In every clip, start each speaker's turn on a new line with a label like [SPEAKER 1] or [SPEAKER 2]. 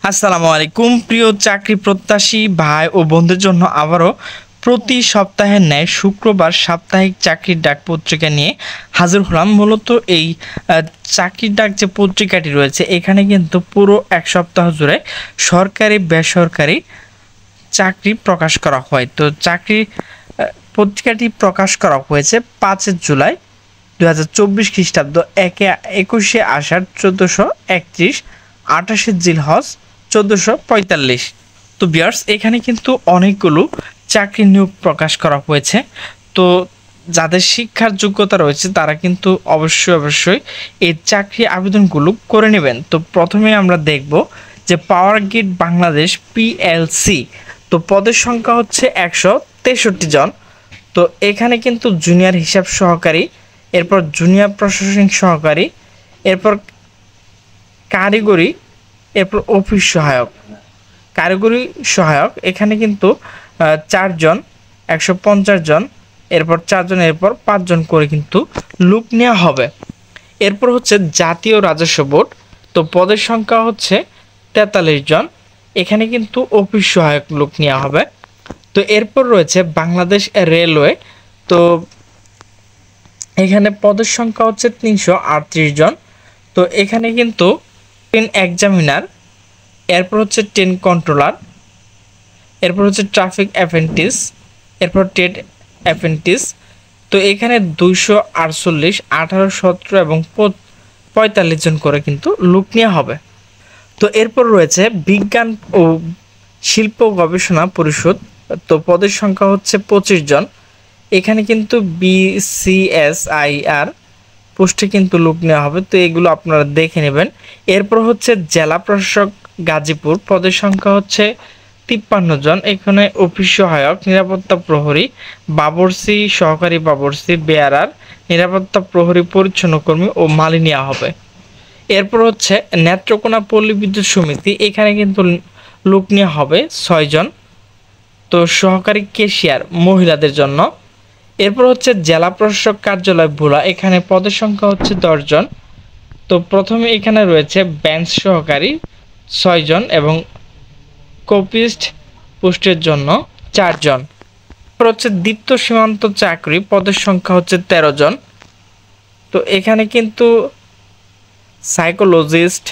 [SPEAKER 1] আসসালামু আলাইকুম প্রিয় চাকরি প্রত্যাশী ভাই ও বন্ধুদের জন্য আবারও প্রতি সপ্তাহের ন্যায় শুক্রবার সাপ্তাহিক চাকরির ডাক পত্রিকা নিয়ে হাজির হলাম। মূলত এই চাকরির ডাক যে পত্রিকাটি রয়েছে এখানে কিন্তু পুরো এক সপ্তাহ জুড়ে সরকারি বেসরকারি চাকরি প্রকাশ করা হয়। তো চাকরি পত্রিকাটি প্রকাশ করা হয়েছে 5 জুলাই 2024 খ্রিস্টাব্দ 21শে আষাঢ় 1431 28শে জিলহজ 1445। তো ভিউয়ার্স এখানে কিন্তু অনেকগুলো চাকরি নিয়োগ প্রকাশ করা হয়েছে। তো যাদের শিক্ষার যোগ্যতা রয়েছে তারা কিন্তু অবশ্যই এই চাকরি আবেদনগুলো করে নেবেন। তো প্রথমে আমরা দেখব যে পাওয়ার গ্রিড বাংলাদেশ পিএলসি। তো পদের সংখ্যা হচ্ছে 163 জন। তো এখানে কিন্তু জুনিয়র হিসাব সহকারী, এরপর জুনিয়র প্রশাসনিক সহকারী, এরপর কারিগরি, এরপর অফিস সহায়ক, কারিগরি সহায়ক এখানে কিন্তু 4 জন, 150 জন, এরপর 4 জন, এরপর 5 জন করে কিন্তু লোক নেওয়া হবে। এরপর হচ্ছে জাতীয় রাজস্ব বোর্ড। তো পদের সংখ্যা হচ্ছে 43 জন, এখানে কিন্তু অফিস সহায়ক লোক নেওয়া হবে। তো এরপর রয়েছে বাংলাদেশ রেলওয়ে। তো এখানে পদের সংখ্যা হচ্ছে 338 জন। তো এখানে কিন্তু 10 এক্সামিনার, এরপর হচ্ছে 10 কন্ট্রোলার, এরপর হচ্ছে ট্রাফিক অ্যাপ্রেন্টিস, এরপর ট্রেড অ্যাপ্রেন্টিস। তো এখানে 248, 18, 17 এবং 45 জন করে কিন্তু লোক নেওয়া হবে। তো এরপর রয়েছে বিজ্ঞান ও শিল্প গবেষণা পরিষদ। তো পদের সংখ্যা হচ্ছে 25 জন, এখানে কিন্তু BCSIR পোস্টে কিন্তু লোক নেওয়া হবে। তো এগুলো আপনারা দেখে নেবেন। এরপর হচ্ছে জেলা প্রশাসক গাজীপুর, পদের সংখ্যা হচ্ছে 53 জন, এখানে অফিস সহায়ক, নিরাপত্তা প্রহরী, বাবরসি, সহকারী বাবরসি, বেয়ারার, নিরাপত্তা প্রহরী, পরিচ্ছন্ন কর্মী ও মালি নেওয়া হবে। এরপর হচ্ছে নেত্রকোনা পল্লী বিদ্যুৎ সমিতি, এখানে কিন্তু লোক নেওয়া হবে 6 জন। তো সহকারী ক্যাশিয়ার মহিলাদের জন্য। এরপর হচ্ছে জেলা প্রশাসক কার্যালয় ভোলা, এখানে পদের সংখ্যা হচ্ছে 10 জন। তো প্রথমে এখানে রয়েছে বেঞ্চ সহকারী 6 জন এবং কপিস্ট পোস্টের জন্য 4 জন। এরপর হচ্ছে দীপ্ত সীমান্ত চাকরি, পদের সংখ্যা হচ্ছে 13 জন। তো এখানে কিন্তু সাইকোলজিস্ট,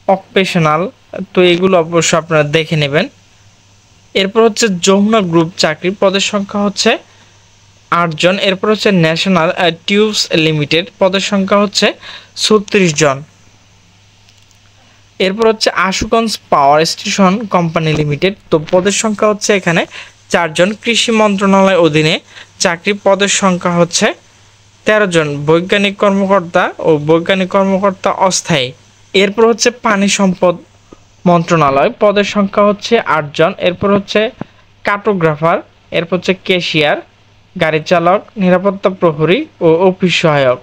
[SPEAKER 1] অকুপেশনাল, তো এগুলো অবশ্য আপনারা দেখে নেবেন। এরপর হচ্ছে যমুনা গ্রুপ চাকরি, পদের সংখ্যা হচ্ছে 8 জন। এরপর হচ্ছে ন্যাশনাল টিউবস লিমিটেড, পদের সংখ্যা হচ্ছে 36 জন। এরপর হচ্ছে Ashuganj power station company limited, তো পদের সংখ্যা হচ্ছে এখানে 4 জন। কৃষি মন্ত্রণালয়ের অধীনে চাকরি, পদের সংখ্যা হচ্ছে 13 জন, বৈজ্ঞানিক কর্মকর্তা ও বৈজ্ঞানিক কর্মকর্তা অস্থায়ী। এরপর হচ্ছে পানি সম্পদ মন্ত্রণালয়, পদের সংখ্যা হচ্ছে 8 জন। এরপর হচ্ছে কার্টোগ্রাফার, এরপর হচ্ছে ক্যাশিয়ার, গাড়ি চালক, নিরাপত্তা প্রহরী ও অফিস সহায়ক,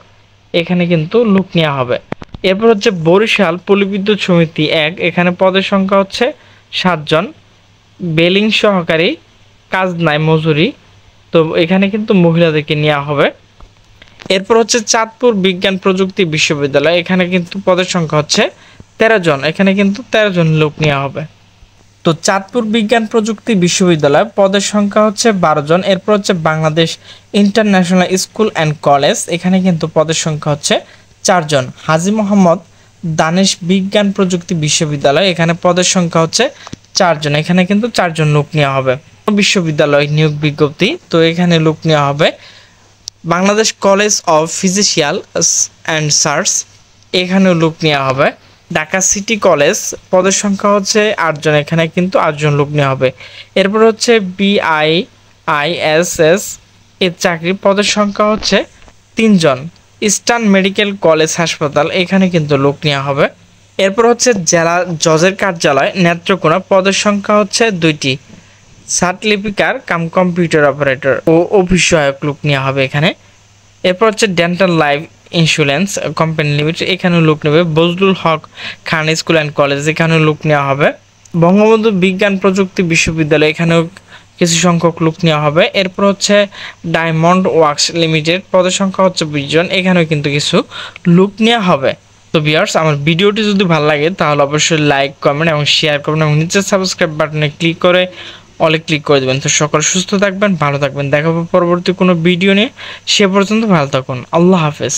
[SPEAKER 1] এখানে কিন্তু লোক নেওয়া হবে। এরপর হচ্ছে বরিশাল পল্লীবিদ্যুৎ সমিতি 1, এখানে পদের সংখ্যা হচ্ছে 7 জন। বেলিং সহকারী, কাজ নাই, মজুরি, তো এখানে কিন্তু মহিলাদেরকে নেওয়া হবে। এরপর হচ্ছে চাঁদপুর বিজ্ঞান প্রযুক্তি বিশ্ববিদ্যালয়, এখানে কিন্তু পদের সংখ্যা হচ্ছে 13 জন, এখানে কিন্তু 13 জন লোক নেওয়া হবে। তো চাঁদপুর বিজ্ঞান প্রযুক্তি বিশ্ববিদ্যালয়, পদের সংখ্যা হচ্ছে 12 জন। এরপর হচ্ছে Bangladesh international school and college, এখানে কিন্তু পদের সংখ্যা হচ্ছে 4 জন। হাজী মোহাম্মদ দানেশ বিজ্ঞান প্রযুক্তি বিশ্ববিদ্যালয়, এখানে পদের সংখ্যা হচ্ছে 4 জন, এখানে কিন্তু 4 জন লোক নেওয়া হবে। বিশ্ববিদ্যালয় নিয়োগ বিজ্ঞপ্তি, তো এখানে লোক নেওয়া হবে। Bangladesh college of physicians and search, এখানেও লোক নেওয়া হবে। ঢাকা সিটি কলেজ, পদের সংখ্যা হচ্ছে 8 জন, এখানে কিন্তু 8 জন লোক নেওয়া হবে। এরপর হচ্ছে BIISS এর চাকরি, পদের সংখ্যা হচ্ছে 3 জন। ইস্টার্ন মেডিকেল কলেজ হাসপাতাল, এখানে কিন্তু লোক নেওয়া হবে। এরপর হচ্ছে জেলা জজের কার্যালয় নেত্রকোনা, পদের সংখ্যা হচ্ছে 2টি। সার্টিফিকার কাম কম্পিউটার অপারেটর ও অফিস সহায়ক লোক নেওয়া হবে এখানে। এরপর হচ্ছে dental life insurance company limited, এখানেও লোক নেবে। বজলুল হক খান স্কুল অ্যান্ড কলেজ, এখানেও লোক নেওয়া হবে। বঙ্গবন্ধু বিজ্ঞান প্রযুক্তি বিশ্ববিদ্যালয়, এখানেও কিছু সংখ্যক লোক নেওয়া হবে। এরপর হচ্ছে ডায়মন্ড ওয়ার্কস লিমিটেড, পদের সংখ্যা হচ্ছে 20 জন, এখানেও কিন্তু কিছু লোক নেওয়া হবে। তো ভিউয়ার্স, আমার ভিডিওটি যদি ভালো লাগে তাহলে অবশ্যই লাইক, কমেন্ট এবং শেয়ার করবেন এবং নিচে সাবস্ক্রাইব বাটনে ক্লিক করে অলে ক্লিক করে দেবেন। তো সকলে সুস্থ থাকবেন, ভালো থাকবেন। দেখা হবে পরবর্তী কোনো ভিডিও নিয়ে। সে পর্যন্ত ভালো থাকুন। আল্লাহ হাফেজ।